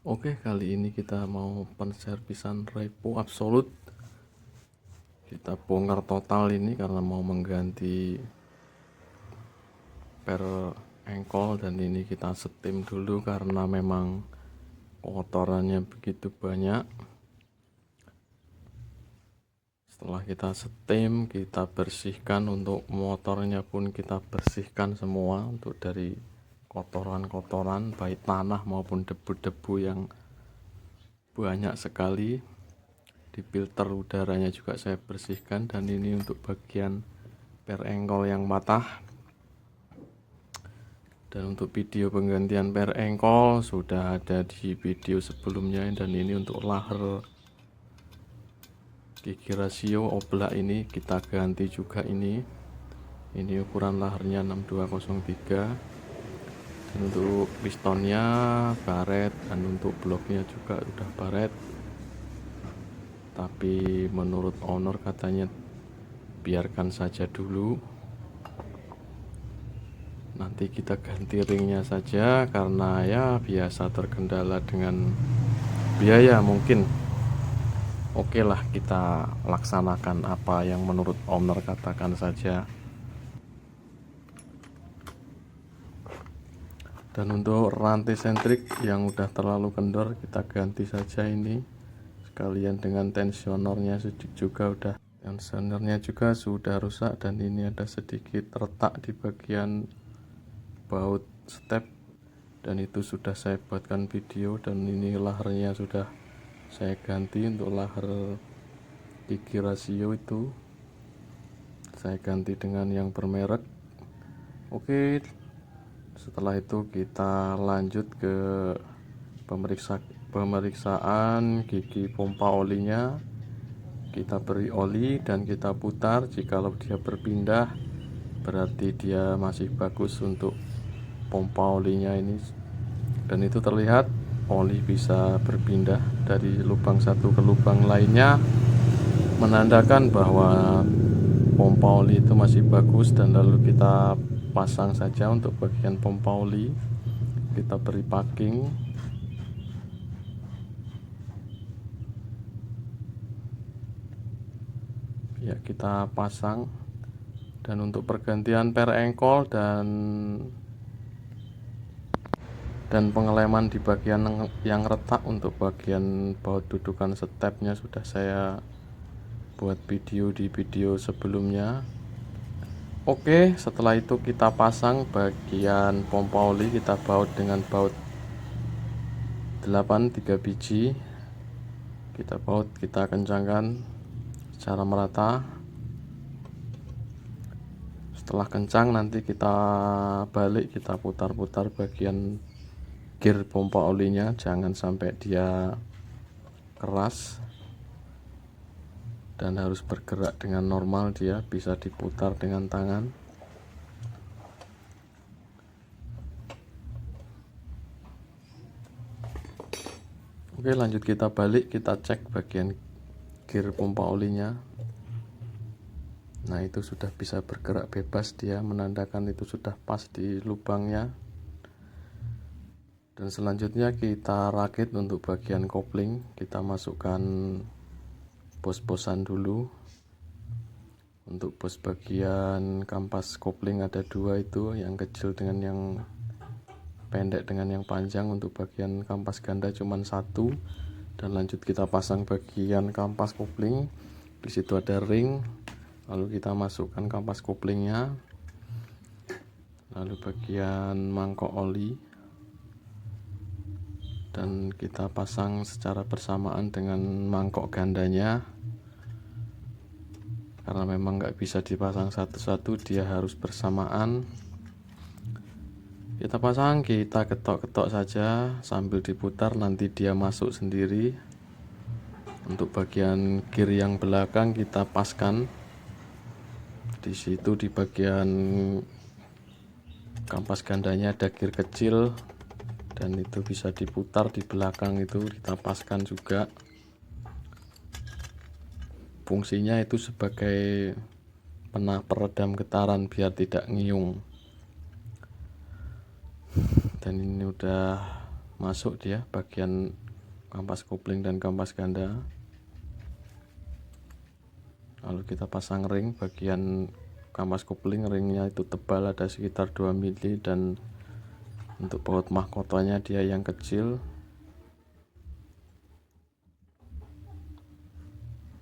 Oke, kali ini kita mau penservisan repo absolut. Kita bongkar total ini karena mau mengganti per engkol, dan ini kita setim dulu karena memang kotorannya begitu banyak. Setelah kita setim, kita bersihkan. Untuk motornya pun kita bersihkan semua, untuk dari kotoran-kotoran baik tanah maupun debu-debu yang banyak sekali. Di filter udaranya juga saya bersihkan. Dan ini untuk bagian per engkol yang patah. Dan untuk video penggantian per engkol sudah ada di video sebelumnya. Dan ini untuk laher gigi rasio oblak ini kita ganti juga. Ini ukuran lahernya 6203. Dan untuk pistonnya baret, dan untuk bloknya juga udah baret. Tapi menurut owner katanya biarkan saja dulu, nanti kita ganti ringnya saja, karena ya biasa terkendala dengan biaya mungkin. Oke lah, kita laksanakan apa yang menurut owner katakan saja. Dan untuk rantai sentrik yang udah terlalu kendor kita ganti saja ini, sekalian dengan tensionernya juga sudah rusak. Dan ini ada sedikit retak di bagian baut step, dan itu sudah saya buatkan video. Dan ini lahernya sudah saya ganti. Untuk laher gigi rasio itu saya ganti dengan yang bermerek. Oke, setelah itu kita lanjut ke pemeriksaan gigi pompa olinya. Kita beri oli dan kita putar. Jikalau dia berpindah berarti dia masih bagus untuk pompa olinya ini. Dan itu terlihat oli bisa berpindah dari lubang satu ke lubang lainnya, menandakan bahwa pompa oli itu masih bagus. Dan lalu kita pasang saja untuk bagian pompa oli. Kita beri packing. Ya, kita pasang. Dan untuk pergantian per engkol dan pengeleman di bagian yang retak untuk bagian baut dudukan stepnya sudah saya buat video di video sebelumnya. Oke, setelah itu kita pasang bagian pompa oli. Kita baut dengan baut 8 3 biji. Kita baut, kita kencangkan secara merata. Setelah kencang nanti kita balik, kita putar-putar bagian gear pompa olinya, jangan sampai dia keras, dan harus bergerak dengan normal. Dia bisa diputar dengan tangan. Oke, lanjut kita balik, kita cek bagian gear pompa olinya. Nah, itu sudah bisa bergerak bebas, dia menandakan itu sudah pas di lubangnya. Dan selanjutnya kita rakit untuk bagian kopling. Kita masukkan bos-bosan dulu. Untuk bos bagian kampas kopling ada dua, itu yang kecil dengan yang pendek dengan yang panjang. Untuk bagian kampas ganda cuma satu. Dan lanjut kita pasang bagian kampas kopling. Di situ ada ring. Lalu kita masukkan kampas koplingnya. Lalu bagian mangkok oli, dan kita pasang secara bersamaan dengan mangkok gandanya. Karena memang nggak bisa dipasang satu-satu, dia harus bersamaan. Kita pasang, kita ketok-ketok saja sambil diputar, nanti dia masuk sendiri. Untuk bagian gear yang belakang kita paskan. Di situ di bagian kampas gandanya ada gear kecil, dan itu bisa diputar di belakang, itu kita paskan juga. Fungsinya itu sebagai peredam getaran biar tidak ngiung. Dan ini udah masuk dia bagian kampas kopling dan kampas ganda. Lalu kita pasang ring bagian kampas kopling, ringnya itu tebal, ada sekitar 2 mili, dan untuk baut mahkotanya dia yang kecil.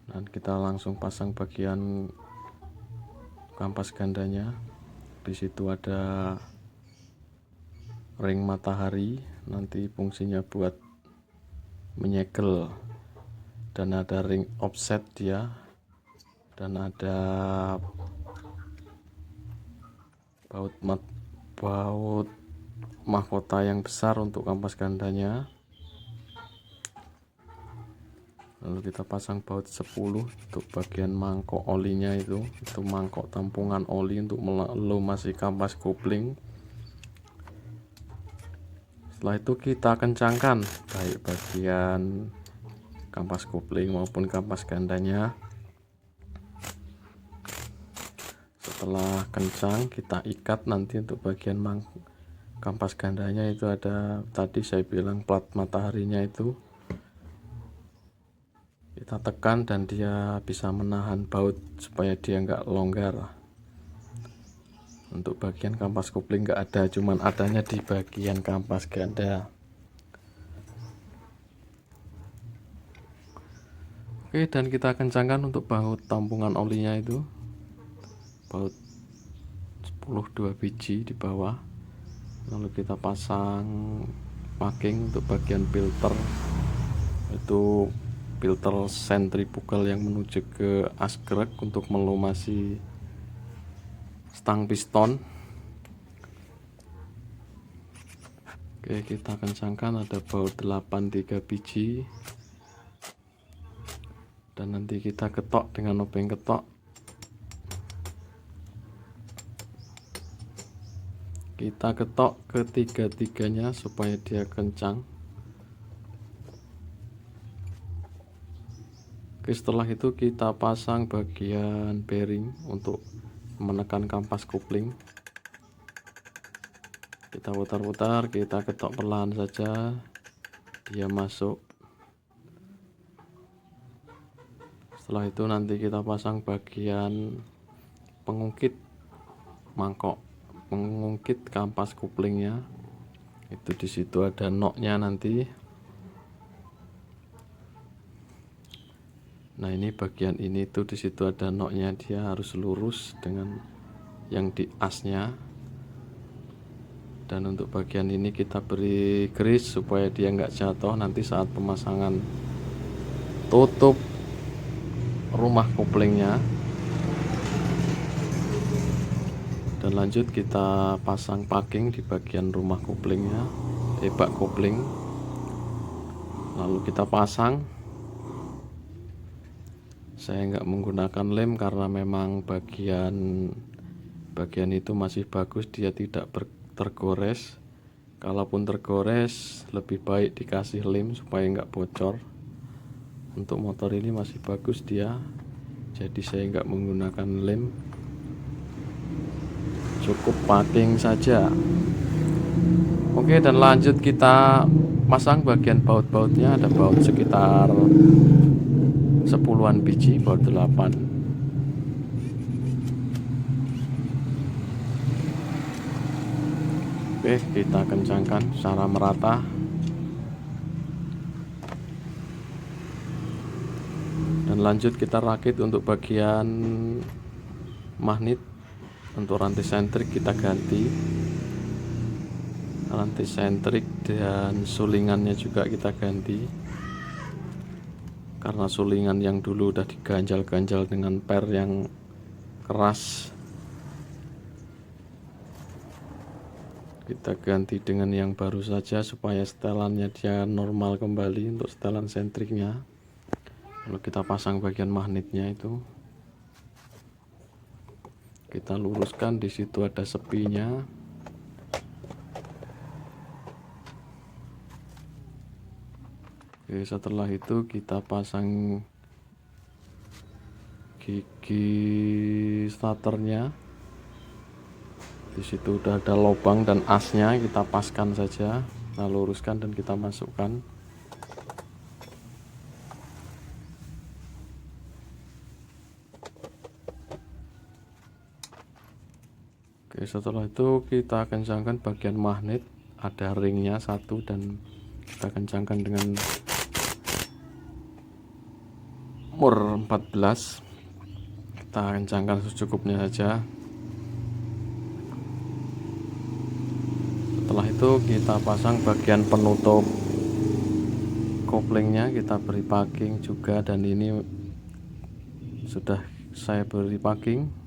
Dan kita langsung pasang bagian kampas gandanya. Di situ ada ring matahari, nanti fungsinya buat menyegel, dan ada ring offset dia, dan ada baut mahkota yang besar untuk kampas gandanya. Lalu kita pasang baut 10 untuk bagian mangkok olinya, itu mangkok tampungan oli untuk melumasi kampas kopling. Setelah itu kita kencangkan baik bagian kampas kopling maupun kampas gandanya. Setelah kencang kita ikat nanti untuk bagian kampas gandanya, itu ada tadi saya bilang plat mataharinya, itu kita tekan dan dia bisa menahan baut supaya dia nggak longgar. Untuk bagian kampas kopling nggak ada, cuman adanya di bagian kampas ganda. Oke, dan kita kencangkan untuk baut tampungan olinya, itu baut 10 2 biji di bawah. Lalu kita pasang packing untuk bagian filter, itu filter sentrifugal yang menuju ke asgrek untuk melumasi stang piston. Oke, kita kencangkan, ada baut 8 3 biji, dan nanti kita ketok dengan obeng ketok. Kita ketok ketiga-tiganya supaya dia kencang. Oke, setelah itu kita pasang bagian bearing untuk menekan kampas kopling. Kita putar-putar, kita ketok perlahan saja, dia masuk. Setelah itu nanti kita pasang bagian pengungkit pengungkit kampas koplingnya, itu di situ ada noknya nanti. Nah, ini bagian ini tuh di situ ada noknya, dia harus lurus dengan yang di asnya. Dan untuk bagian ini kita beri grease supaya dia nggak jatuh nanti saat pemasangan tutup rumah koplingnya. Dan lanjut kita pasang packing di bagian rumah koplingnya, bak kopling. Lalu kita pasang. Saya nggak menggunakan lem karena memang bagian itu masih bagus, dia tidak tergores. Kalaupun tergores lebih baik dikasih lem supaya nggak bocor. Untuk motor ini masih bagus dia, jadi saya nggak menggunakan lem, cukup packing saja. Oke, dan lanjut kita pasang bagian baut-bautnya. Ada baut sekitar 10-an biji, baut 8. Oke, kita kencangkan secara merata. Dan lanjut kita rakit untuk bagian magnet. Untuk rantai sentrik kita ganti rantai sentrik, dan sulingannya juga kita ganti, karena sulingan yang dulu udah diganjal-ganjal dengan per yang keras. Kita ganti dengan yang baru saja supaya setelannya dia normal kembali untuk setelan sentriknya. Lalu kita pasang bagian magnetnya, itu kita luruskan, di situ ada sepinya. Oke, setelah itu kita pasang gigi starternya. Di situ udah ada lubang dan asnya, kita paskan saja. Kita luruskan dan kita masukkan. Oke, setelah itu kita kencangkan bagian magnet, ada ringnya satu, dan kita kencangkan dengan mur 14. Kita kencangkan secukupnya saja. Setelah itu kita pasang bagian penutup koplingnya, kita beri packing juga, dan ini sudah saya beri packing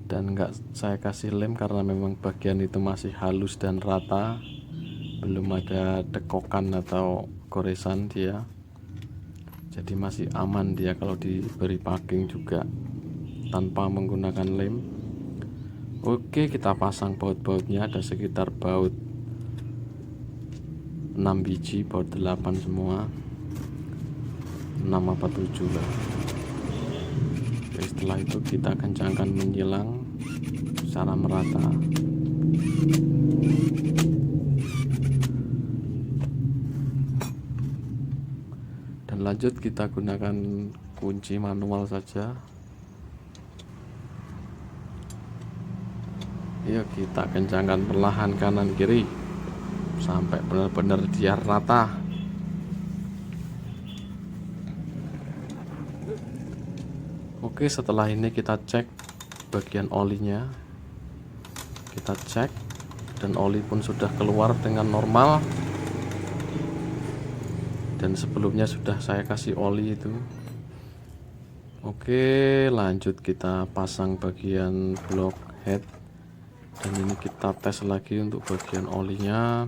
dan enggak saya kasih lem karena memang bagian itu masih halus dan rata, belum ada dekokan atau goresan dia, jadi masih aman dia kalau diberi packing juga tanpa menggunakan lem. Oke, kita pasang baut-bautnya, ada sekitar baut 6 biji, baut 8 semua, 6 apa 7 lah. Oke, setelah itu kita kencangkan menyilang secara merata. Dan lanjut kita gunakan kunci manual saja. Yuk kita kencangkan perlahan kanan kiri sampai benar-benar dia rata. Oke, setelah ini kita cek bagian olinya, kita cek, dan oli pun sudah keluar dengan normal, dan sebelumnya sudah saya kasih oli itu. Oke, lanjut kita pasang bagian blok head, dan ini kita tes lagi untuk bagian olinya,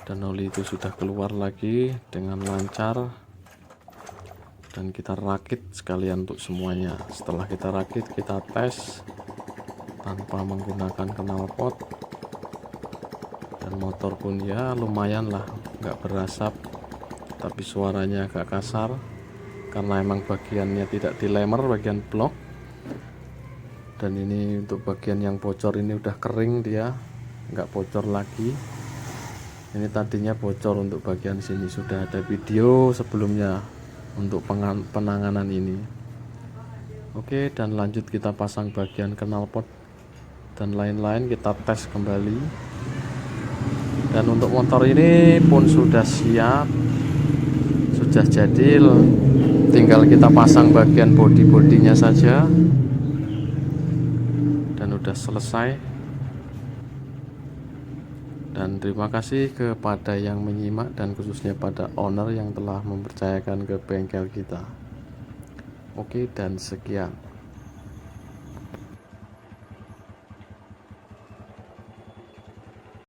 dan oli itu sudah keluar lagi dengan lancar. Dan kita rakit sekalian untuk semuanya. Setelah kita rakit, kita tes tanpa menggunakan knalpot, dan motor pun ya lumayan lah, nggak berasap, tapi suaranya agak kasar karena emang bagiannya tidak dilemer, bagian blok. Dan ini untuk bagian yang bocor ini udah kering, dia nggak bocor lagi. Ini tadinya bocor untuk bagian sini, sudah ada video sebelumnya untuk penanganan ini. Oke, dan lanjut kita pasang bagian knalpot dan lain-lain, kita tes kembali. Dan untuk motor ini pun sudah siap, sudah jadi, tinggal kita pasang bagian bodi-bodinya saja dan udah selesai. Dan terima kasih kepada yang menyimak, dan khususnya pada owner yang telah mempercayakan ke bengkel kita. Oke, dan sekian.